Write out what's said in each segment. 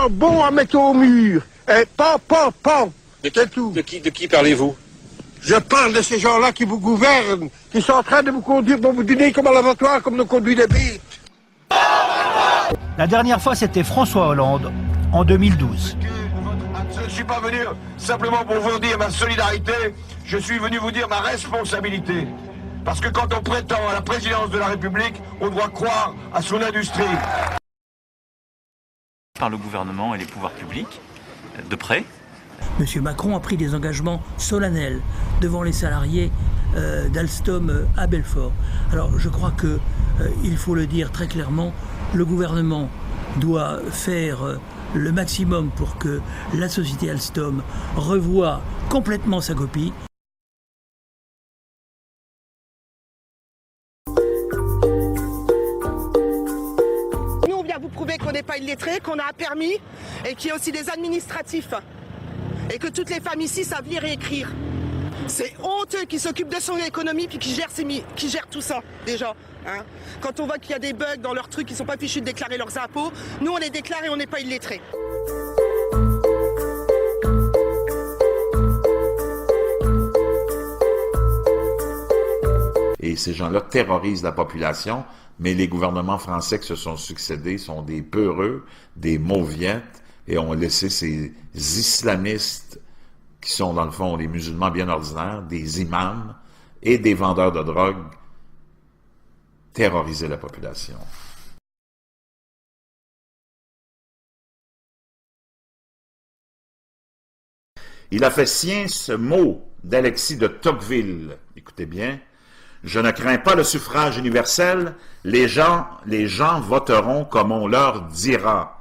bon à mettre au mur. Et pan. C'est tout. De qui parlez-vous? Je parle de ces gens-là qui vous gouvernent, qui sont en train de vous conduire pour vous dîner comme à l'abattoir, comme nous conduit les bêtes. La dernière fois, c'était François Hollande, en 2012. Je ne suis pas venu simplement pour vous dire ma solidarité, je suis venu vous dire ma responsabilité. Parce que quand on prétend à la présidence de la République, on doit croire à son industrie. Par le gouvernement et les pouvoirs publics, de près. Monsieur Macron a pris des engagements solennels devant les salariés d'Alstom à Belfort. Alors je crois que, il faut le dire très clairement, le gouvernement doit faire le maximum pour que la société Alstom revoie complètement sa copie. Nous, on vient vous prouver qu'on n'est pas illettrés, qu'on a un permis et qu'il y a aussi des administratifs. Et que toutes les femmes ici savent lire et écrire. C'est honteux qui s'occupent de son économie puis qui gèrent tout ça, déjà. Hein. Quand on voit qu'il y a des bugs dans leurs trucs, ils ne sont pas fichus de déclarer leurs impôts, nous on les déclare et on n'est pas illettrés. Et ces gens-là terrorisent la population, mais les gouvernements français qui se sont succédés sont des peureux, des mauviettes, et ont laissé ces islamistes, qui sont dans le fond les musulmans bien ordinaires, des imams et des vendeurs de drogue, terroriser la population. Il a fait sien ce mot d'Alexis de Tocqueville. Écoutez bien. Je ne crains pas le suffrage universel. Les gens voteront comme on leur dira.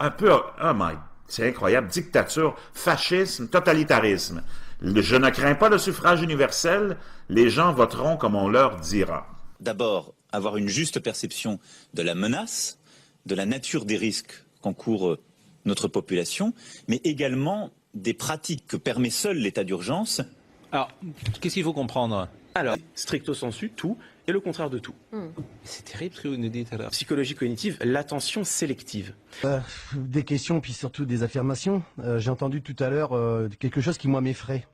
Un peu, oh my, c'est incroyable, dictature, fascisme, totalitarisme. Je ne crains pas le suffrage universel, les gens voteront comme on leur dira. D'abord, avoir une juste perception de la menace, de la nature des risques qu'encourt notre population, mais également des pratiques que permet seul l'état d'urgence. Alors, qu'est-ce qu'il faut comprendre? Alors, stricto sensu, tout et le contraire de tout. C'est terrible ce que vous nous dites alors. Psychologie cognitive, l'attention sélective. Des questions, puis surtout des affirmations. J'ai entendu tout à l'heure quelque chose qui, moi, m'effraie.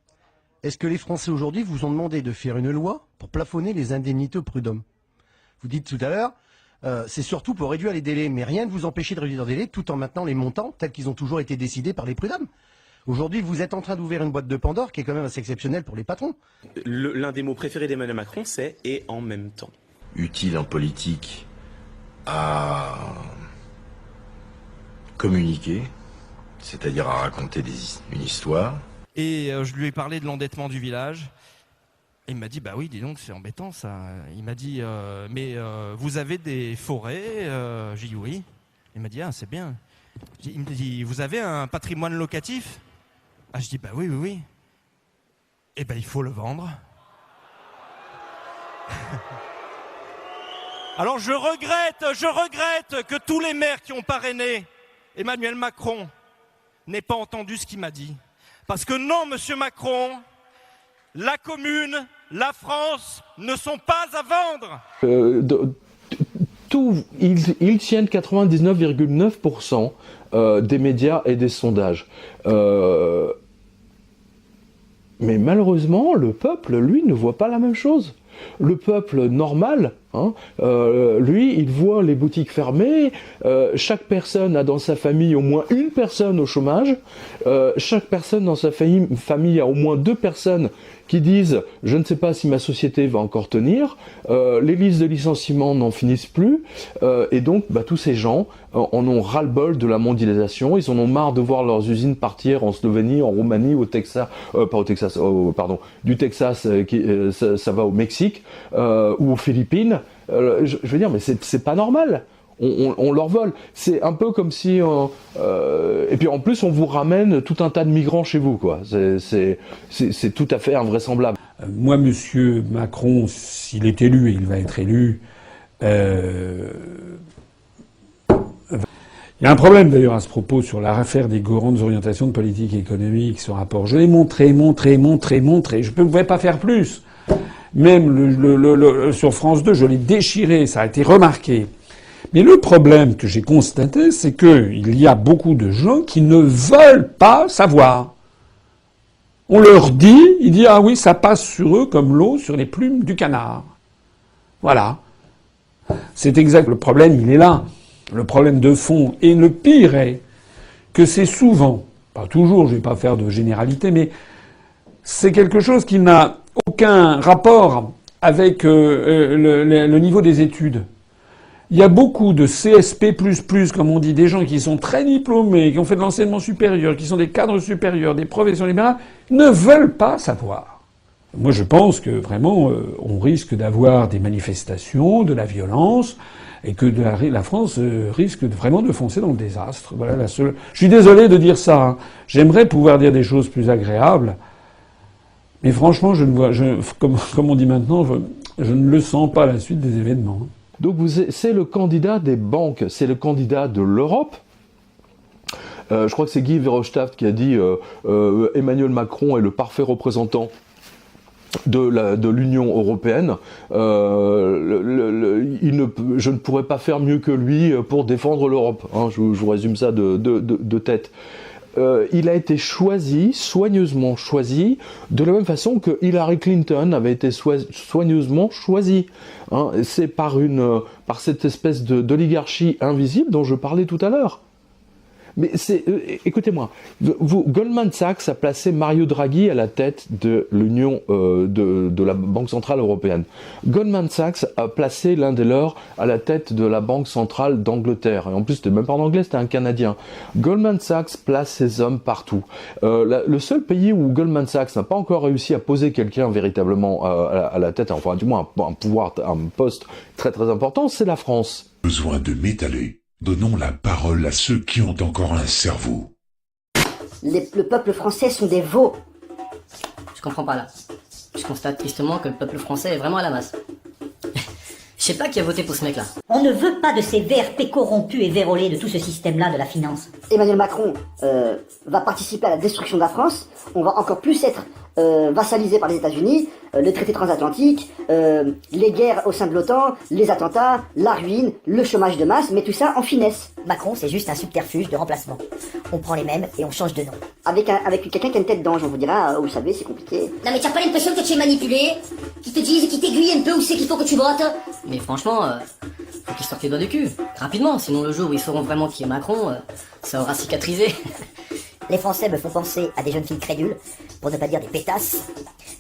Est-ce que les Français aujourd'hui vous ont demandé de faire une loi pour plafonner les indemnités aux prud'hommes? Vous dites tout à l'heure, c'est surtout pour réduire les délais, mais rien ne vous empêche de réduire les délais tout en maintenant les montants tels qu'ils ont toujours été décidés par les prud'hommes. Aujourd'hui, vous êtes en train d'ouvrir une boîte de Pandore qui est quand même assez exceptionnelle pour les patrons. L'un des mots préférés d'Emmanuel Macron, c'est « et en même temps ». Utile en politique à communiquer, c'est-à-dire à raconter une histoire. Et je lui ai parlé de l'endettement du village. Et il m'a dit, bah oui, dis donc, c'est embêtant ça. Il m'a dit, mais vous avez des forêts? J'ai dit oui. Il m'a dit, ah, c'est bien. Il me dit, vous avez un patrimoine locatif? Ah, je dis, bah oui. Eh ben, il faut le vendre. Alors je regrette que tous les maires qui ont parrainé Emmanuel Macron n'aient pas entendu ce qu'il m'a dit. Parce que non, monsieur Macron, la commune, la France ne sont pas à vendre. Ils tiennent 99,9% des médias et des sondages. Mais malheureusement, le peuple, lui, ne voit pas la même chose. Le peuple normal, lui, il voit les boutiques fermées, chaque personne a dans sa famille au moins une personne au chômage, chaque personne dans sa famille a au moins 2 personnes qui disent « je ne sais pas si ma société va encore tenir », les listes de licenciements n'en finissent plus, et donc tous ces gens en ont ras-le-bol de la mondialisation, ils en ont marre de voir leurs usines partir en Slovénie, en Roumanie, au Texas, du Texas, ça va au Mexique, ou aux Philippines. Je veux dire, mais c'est pas normal. On leur vole. C'est un peu comme si... et puis en plus, on vous ramène tout un tas de migrants chez vous, quoi. C'est tout à fait invraisemblable. Moi, monsieur Macron, s'il est élu, et il va être élu... Il y a un problème d'ailleurs à ce propos sur l'affaire des grandes orientations de politique économique, ce rapport. Je l'ai montré. Je ne pouvais pas faire plus. Même sur France 2, je l'ai déchiré, ça a été remarqué. Mais le problème que j'ai constaté, c'est qu'il y a beaucoup de gens qui ne veulent pas savoir. On leur dit, ils disent « Ah oui, ça passe sur eux comme l'eau sur les plumes du canard. » Voilà. C'est exact. Le problème, il est là. Le problème de fond. Et le pire est que c'est souvent, pas toujours, je vais pas faire de généralité, mais c'est quelque chose qui n'a aucun rapport avec le niveau des études. Il y a beaucoup de CSP++, comme on dit, des gens qui sont très diplômés, qui ont fait de l'enseignement supérieur, qui sont des cadres supérieurs, des professions libérales, ne veulent pas savoir. Moi, je pense que vraiment, on risque d'avoir des manifestations, de la violence, et que la France risque vraiment de foncer dans le désastre. Voilà la seule. Je suis désolé de dire ça. Hein. J'aimerais pouvoir dire des choses plus agréables, mais franchement, je ne vois, comme on dit maintenant, je ne le sens pas à la suite des événements. Donc c'est le candidat des banques, c'est le candidat de l'Europe. Je crois que c'est Guy Verhofstadt qui a dit Emmanuel Macron est le parfait représentant de l'Union européenne. Je ne pourrais pas faire mieux que lui pour défendre l'Europe. Hein, je vous résume ça de tête. Il a été choisi, soigneusement choisi, de la même façon que Hillary Clinton avait été soigneusement choisie. Hein, c'est par cette espèce d'oligarchie invisible dont je parlais tout à l'heure. Mais écoutez-moi, Goldman Sachs a placé Mario Draghi à la tête de l'Union de la Banque Centrale Européenne. Goldman Sachs a placé l'un des leurs à la tête de la Banque Centrale d'Angleterre. Et en plus, c'était même pas en anglais, c'était un Canadien. Goldman Sachs place ses hommes partout. Le seul pays où Goldman Sachs n'a pas encore réussi à poser quelqu'un véritablement à la tête, enfin du moins un poste très très important, c'est la France. Besoin de m'étaler. Donnons la parole à ceux qui ont encore un cerveau. Le peuple français sont des veaux. Je comprends pas là. Je constate tristement que le peuple français est vraiment à la masse. Je sais pas qui a voté pour ce mec là. On ne veut pas de ces VRP corrompus et vérolés de tout ce système-là de la finance. Emmanuel Macron va participer à la destruction de la France. On va encore plus être vassalisé par les États-Unis, le traité transatlantique, les guerres au sein de l'OTAN, les attentats, la ruine, le chômage de masse, mais tout ça en finesse. Macron, c'est juste un subterfuge de remplacement. On prend les mêmes et on change de nom. Avec quelqu'un qui a une tête d'ange, on vous dira, vous savez, c'est compliqué. Non mais t'as pas l'impression que tu es manipulé? Qu'ils te disent, qu'ils t'aiguillent un peu où c'est qu'il faut que tu votes? Mais franchement, faut qu'ils sortent les doigts du cul, rapidement, sinon le jour où ils sauront vraiment qui est Macron, ça aura cicatrisé. Les Français me font penser à des jeunes filles crédules, pour ne pas dire des pétasses,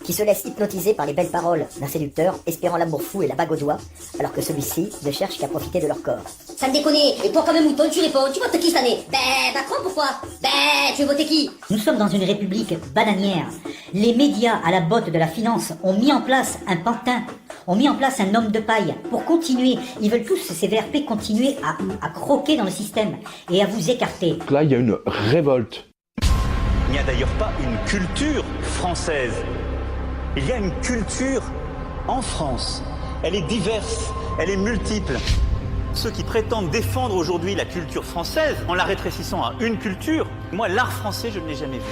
qui se laissent hypnotiser par les belles paroles d'un séducteur, espérant l'amour fou et la bague au doigt, alors que celui-ci ne cherche qu'à profiter de leur corps. Ça me déconne, et toi comme un mouton tu réponds, tu votes qui cette année? Macron pourquoi? Tu veux voter qui? Nous sommes dans une république bananière. Les médias à la botte de la finance ont mis en place un pantin, ont mis en place un homme de paille pour continuer. Ils veulent tous, ces VRP, continuer à croquer dans le système et à vous écarter. Là, il y a une révolte. Il n'y a d'ailleurs pas une culture française. Il y a une culture en France. Elle est diverse, elle est multiple. Ceux qui prétendent défendre aujourd'hui la culture française en la rétrécissant à une culture, moi l'art français je ne l'ai jamais vu.